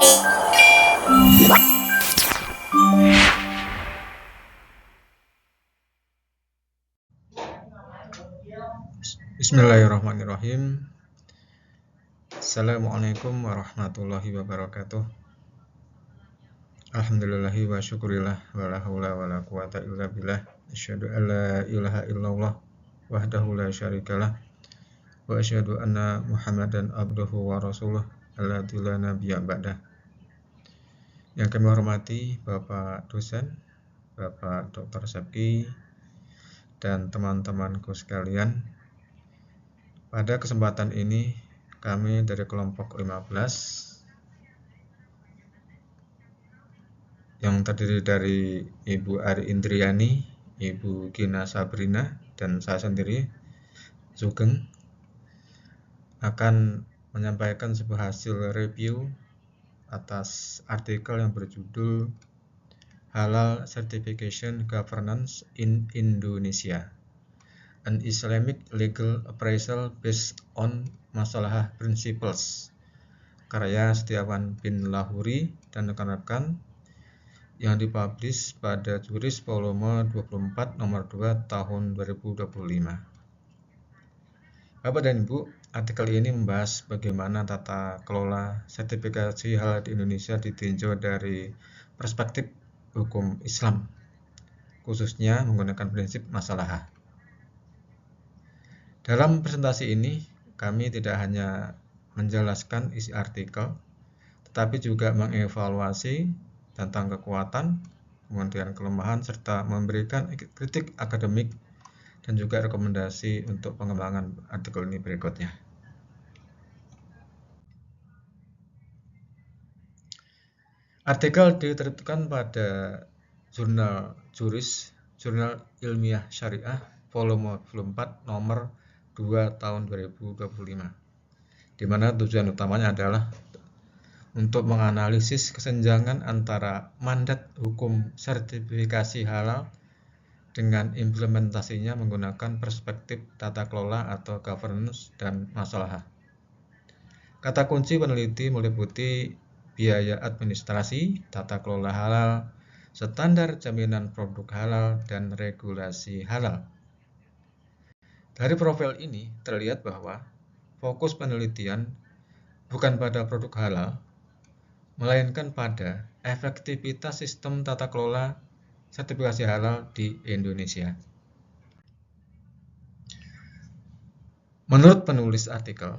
Bismillahirrahmanirrahim. Assalamualaikum warahmatullahi wabarakatuh. Alhamdulillahi wa syukurillah wa la haula wa la quwata illa billah. Asyhadu an la ilaha illallah wahdahu la syarikalah wa asyhadu anna Muhammadan abduhu wa rasuluh alladzi la nabiyya ba'dah. Yang kami hormati Bapak dosen, Bapak Dr. Sepki, dan teman-temanku sekalian. Pada kesempatan ini kami dari kelompok 15 yang terdiri dari Ibu Ari Indriani, Ibu Gina Sabrina, dan saya sendiri, Sugeng, akan menyampaikan sebuah hasil review atas artikel yang berjudul Halal Certification Governance in Indonesia, an Islamic Legal Appraisal Based on Maslahah Principles, karya Setiawan bin Lahuri dan rekan-rekan, yang dipublish pada Juris volume 24 nomor 2 tahun 2025. Bapak dan Ibu, artikel ini membahas bagaimana tata kelola sertifikasi halal di Indonesia ditinjau dari perspektif hukum Islam, khususnya menggunakan prinsip maslahah. Dalam presentasi ini, kami tidak hanya menjelaskan isi artikel, tetapi juga mengevaluasi tentang kekuatan, kemudian kelemahan, serta memberikan kritik akademik dan juga rekomendasi untuk pengembangan artikel ini berikutnya. Artikel diterbitkan pada Jurnal Juris, Jurnal Ilmiah Syariah, volume 24 nomor 2 tahun 2025, di mana tujuan utamanya adalah untuk menganalisis kesenjangan antara mandat hukum sertifikasi halal dengan implementasinya menggunakan perspektif tata kelola atau governance dan maslahah. Kata kunci peneliti meliputi biaya administrasi, tata kelola halal, standar jaminan produk halal, dan regulasi halal. Dari profil ini terlihat bahwa fokus penelitian bukan pada produk halal, melainkan pada efektivitas sistem tata kelola sertifikasi halal di Indonesia. Menurut penulis artikel,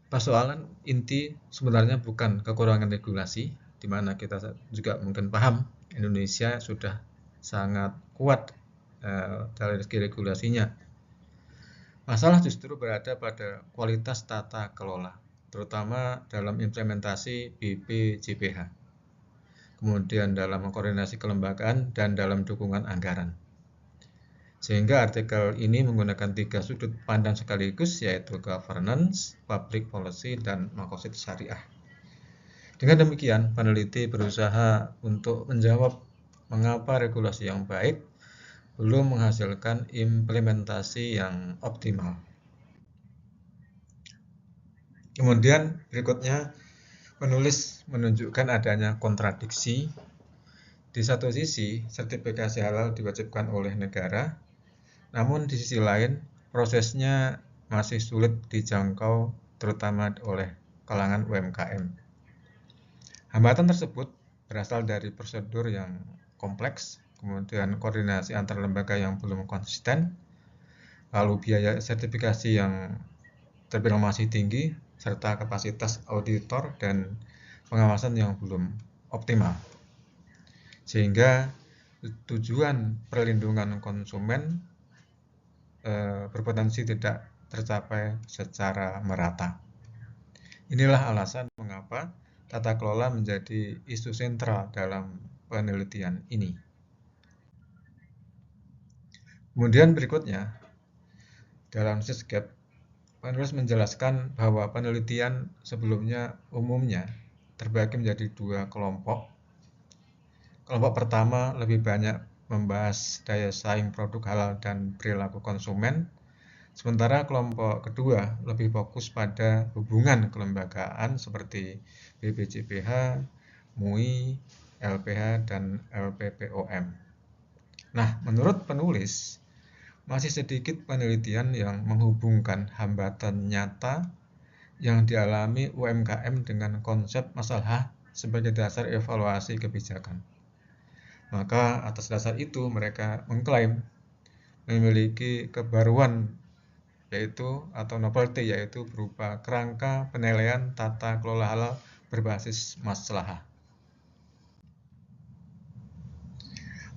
persoalan inti sebenarnya bukan kekurangan regulasi, di mana kita juga mungkin paham Indonesia sudah sangat kuat dari segi regulasinya. Masalah justru berada pada kualitas tata kelola, terutama dalam implementasi BPJPH, kemudian dalam koordinasi kelembagaan dan dalam dukungan anggaran. Sehingga artikel ini menggunakan 3 sudut pandang sekaligus, yaitu governance, public policy, dan maqasid syariah. Dengan demikian, peneliti berusaha untuk menjawab mengapa regulasi yang baik belum menghasilkan implementasi yang optimal. Kemudian berikutnya, penulis menunjukkan adanya kontradiksi. Di satu sisi, sertifikasi halal diwajibkan oleh negara, namun di sisi lain, prosesnya masih sulit dijangkau, terutama oleh kalangan UMKM. Hambatan tersebut berasal dari prosedur yang kompleks, kemudian koordinasi antar lembaga yang belum konsisten, lalu biaya sertifikasi yang terbilang masih tinggi, serta kapasitas auditor dan pengawasan yang belum optimal. Sehingga tujuan perlindungan konsumen berpotensi tidak tercapai secara merata. Inilah alasan mengapa tata kelola menjadi isu sentral dalam penelitian ini. Kemudian berikutnya, dalam SISGAP, penulis menjelaskan bahwa penelitian sebelumnya umumnya terbagi menjadi 2 kelompok. Kelompok pertama lebih banyak membahas daya saing produk halal dan perilaku konsumen, Sementara kelompok kedua lebih fokus pada hubungan kelembagaan seperti BPJPH, MUI, LPH, dan LPPOM. Nah, menurut penulis, masih sedikit penelitian yang menghubungkan hambatan nyata yang dialami UMKM dengan konsep masalah sebagai dasar evaluasi kebijakan. Maka atas dasar itu mereka mengklaim memiliki kebaruan atau novelty, yaitu berupa kerangka penilaian tata kelola halal berbasis maslahah.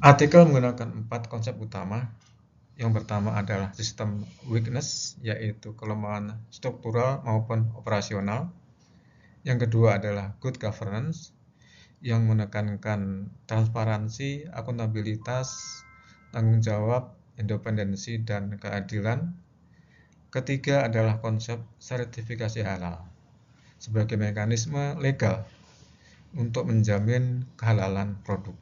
Artikel menggunakan 4 konsep utama. Yang pertama adalah sistem weakness, yaitu kelemahan struktural maupun operasional. Yang kedua adalah good governance, yang menekankan transparansi, akuntabilitas, tanggung jawab, independensi, dan keadilan. Ketiga adalah konsep sertifikasi halal sebagai mekanisme legal untuk menjamin kehalalan produk.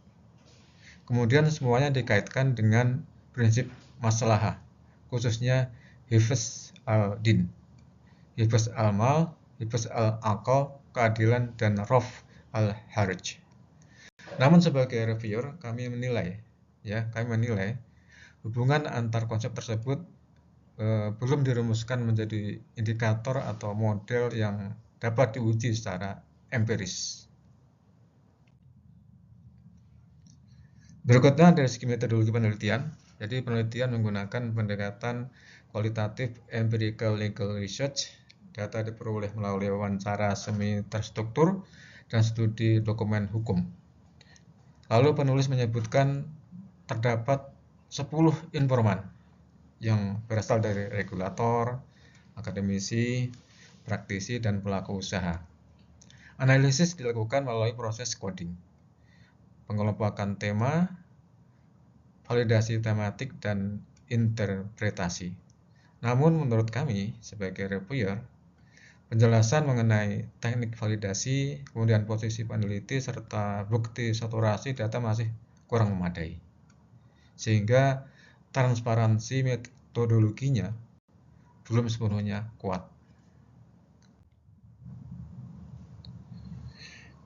Kemudian semuanya dikaitkan dengan prinsip maslahah, khususnya hifz al-din, hifz al-mal, hifz al-aqal, keadilan, dan raf al-haraj. Namun sebagai reviewer kami menilai hubungan antar konsep tersebut belum dirumuskan menjadi indikator atau model yang dapat diuji secara empiris. Berikutnya dari segi metodologi penelitian. Jadi penelitian menggunakan pendekatan kualitatif empirical legal research. Data diperoleh melalui wawancara semi terstruktur dan studi dokumen hukum. Lalu penulis menyebutkan terdapat 10 informan yang berasal dari regulator, akademisi, praktisi, dan pelaku usaha. Analisis dilakukan melalui proses coding, pengelompokan tema, validasi tematik, dan interpretasi. Namun menurut kami sebagai reviewer, penjelasan mengenai teknik validasi, kemudian posisi peneliti, serta bukti saturasi data masih kurang memadai. Sehingga transparansi metodologinya belum sepenuhnya kuat.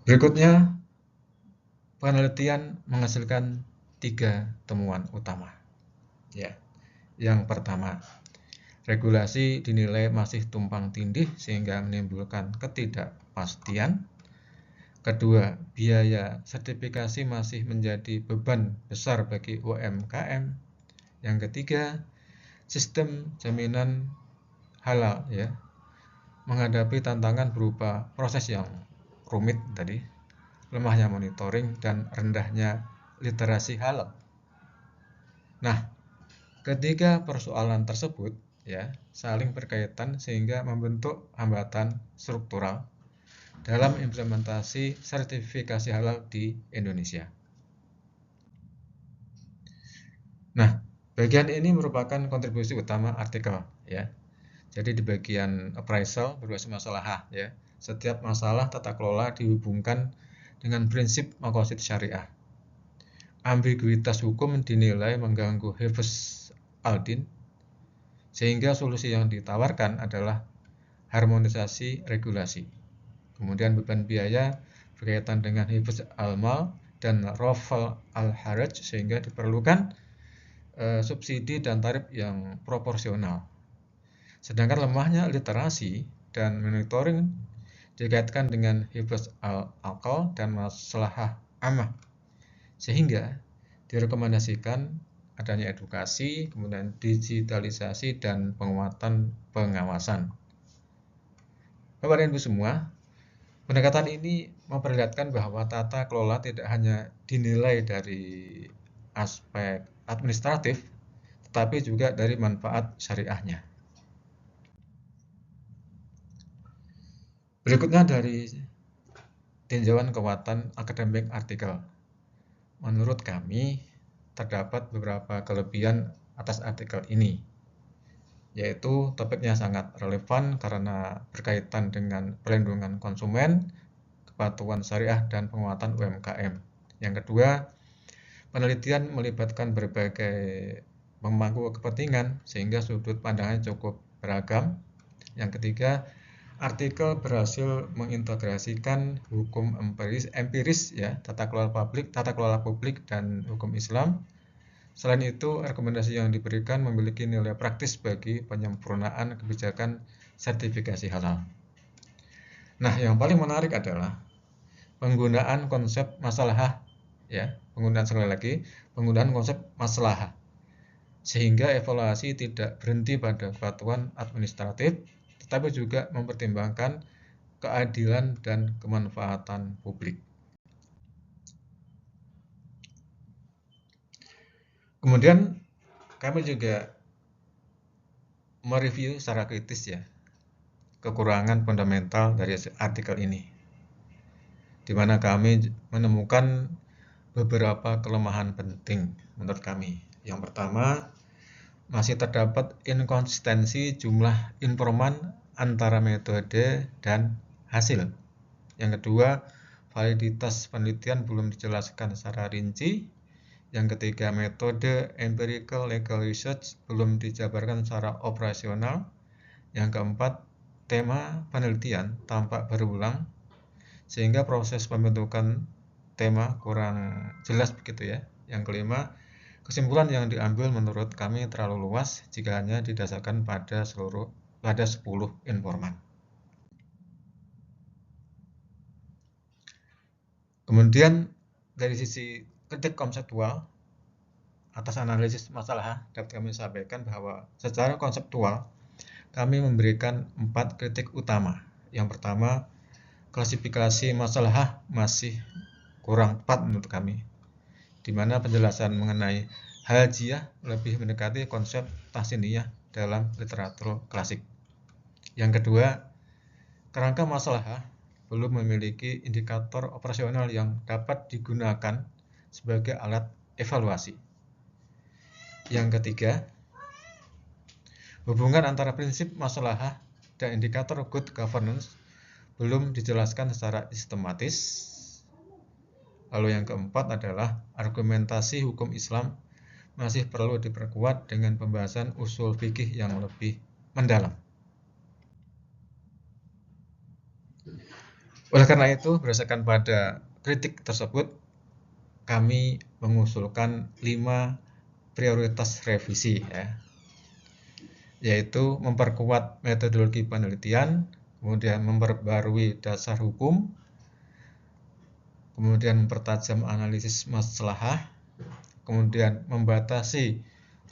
Berikutnya, penelitian menghasilkan 3 temuan utama. Yang pertama, regulasi dinilai masih tumpang tindih sehingga menimbulkan ketidakpastian. Kedua, biaya sertifikasi masih menjadi beban besar bagi UMKM. Yang ketiga, sistem jaminan halal menghadapi tantangan berupa proses yang rumit tadi, lemahnya monitoring, dan rendahnya literasi halal. Nah, ketiga persoalan tersebut saling berkaitan sehingga membentuk hambatan struktural dalam implementasi sertifikasi halal di Indonesia. Nah, bagian ini merupakan kontribusi utama artikel Jadi di bagian appraisal berbasis masalah setiap masalah tata kelola dihubungkan dengan prinsip maqasid syariah. Ambiguitas hukum dinilai mengganggu hifz al-din, sehingga solusi yang ditawarkan adalah harmonisasi regulasi. Kemudian beban biaya berkaitan dengan hifz al-mal dan raf'al al-haraj, sehingga diperlukan subsidi dan tarif yang proporsional. Sedangkan lemahnya literasi dan monitoring dikaitkan dengan hifz al-aqal dan maslahah ammah, sehingga direkomendasikan adanya edukasi, kemudian digitalisasi, dan penguatan pengawasan. Bapak dan Ibu semua, pendekatan ini memperlihatkan bahwa tata kelola tidak hanya dinilai dari aspek administratif, tetapi juga dari manfaat syariahnya. Berikutnya dari tinjauan kekuatan akademik artikel. Menurut kami, terdapat beberapa kelebihan atas artikel ini, yaitu topiknya sangat relevan karena berkaitan dengan perlindungan konsumen, kepatuhan syariah, dan penguatan UMKM. Yang kedua, penelitian melibatkan berbagai memangku kepentingan sehingga sudut pandangnya cukup beragam. Yang ketiga, artikel berhasil mengintegrasikan hukum empiris ya, tata kelola publik dan hukum Islam. Selain itu, rekomendasi yang diberikan memiliki nilai praktis bagi penyempurnaan kebijakan sertifikasi halal. Nah, yang paling menarik adalah penggunaan konsep maslahah ya, penggunaan konsep maslahah sehingga evaluasi tidak berhenti pada kepatuhan administratif tetapi juga mempertimbangkan keadilan dan kemanfaatan publik. Kemudian kami juga mereview secara kritis ya kekurangan fundamental dari artikel ini, di mana kami menemukan beberapa kelemahan penting menurut kami. Yang pertama, masih terdapat inkonsistensi jumlah informan antara metode dan hasil. Yang kedua, validitas penelitian belum dijelaskan secara rinci. Yang ketiga, metode empirical legal research belum dijabarkan secara operasional. Yang keempat, tema penelitian tampak berulang sehingga proses pembentukan tema kurang jelas begitu ya. Yang kelima, kesimpulan yang diambil menurut kami terlalu luas jika hanya didasarkan pada 10 informan. Kemudian dari sisi kritik konseptual atas analisis masalah dapat kami sampaikan bahwa secara konseptual kami memberikan 4 kritik utama. Yang pertama, klasifikasi masalah masih kurang tepat menurut kami, di mana penjelasan mengenai hajiyah lebih mendekati konsep tahsiniyah dalam literatur klasik. Yang kedua, kerangka masalah belum memiliki indikator operasional yang dapat digunakan sebagai alat evaluasi. Yang ketiga, hubungan antara prinsip masalah dan indikator good governance belum dijelaskan secara sistematis. Lalu yang keempat adalah argumentasi hukum Islam masih perlu diperkuat dengan pembahasan usul fikih yang lebih mendalam. Oleh karena itu, berdasarkan pada kritik tersebut, kami mengusulkan 5 prioritas revisi ya, yaitu memperkuat metodologi penelitian, kemudian memperbarui dasar hukum, kemudian mempertajam analisis maslahah, kemudian membatasi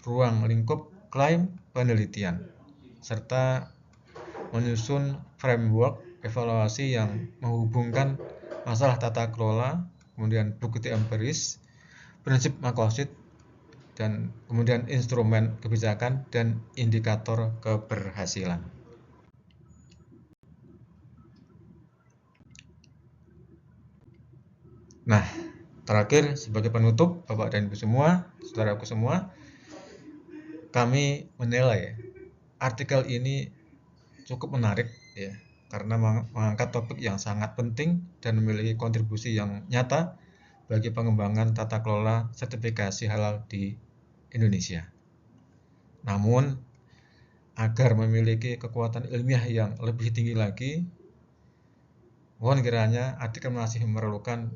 ruang lingkup klaim penelitian, serta menyusun framework evaluasi yang menghubungkan masalah tata kelola, kemudian bukti empiris, prinsip maqasid, dan kemudian instrumen kebijakan dan indikator keberhasilan. Nah, terakhir sebagai penutup, Bapak dan Ibu semua, saudaraku semua, kami menilai artikel ini cukup menarik ya, karena mengangkat topik yang sangat penting dan memiliki kontribusi yang nyata bagi pengembangan tata kelola sertifikasi halal di Indonesia. Namun, agar memiliki kekuatan ilmiah yang lebih tinggi lagi, mohon kiranya artikel masih memerlukan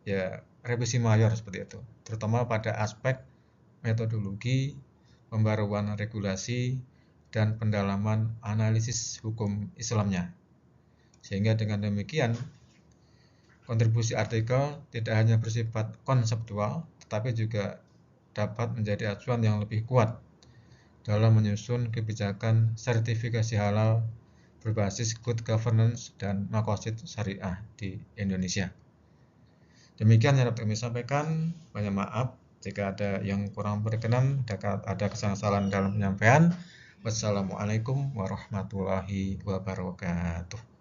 ya revisi mayor seperti itu, terutama pada aspek metodologi, pembaruan regulasi, dan pendalaman analisis hukum Islamnya. Sehingga dengan demikian, kontribusi artikel tidak hanya bersifat konseptual, tetapi juga dapat menjadi acuan yang lebih kuat dalam menyusun kebijakan sertifikasi halal berbasis good governance dan maqasid syariah di Indonesia. Demikian yang dapat kami sampaikan. Banyak maaf jika ada yang kurang berkenan, ada kesalahan dalam penyampaian. Wassalamualaikum warahmatullahi wabarakatuh.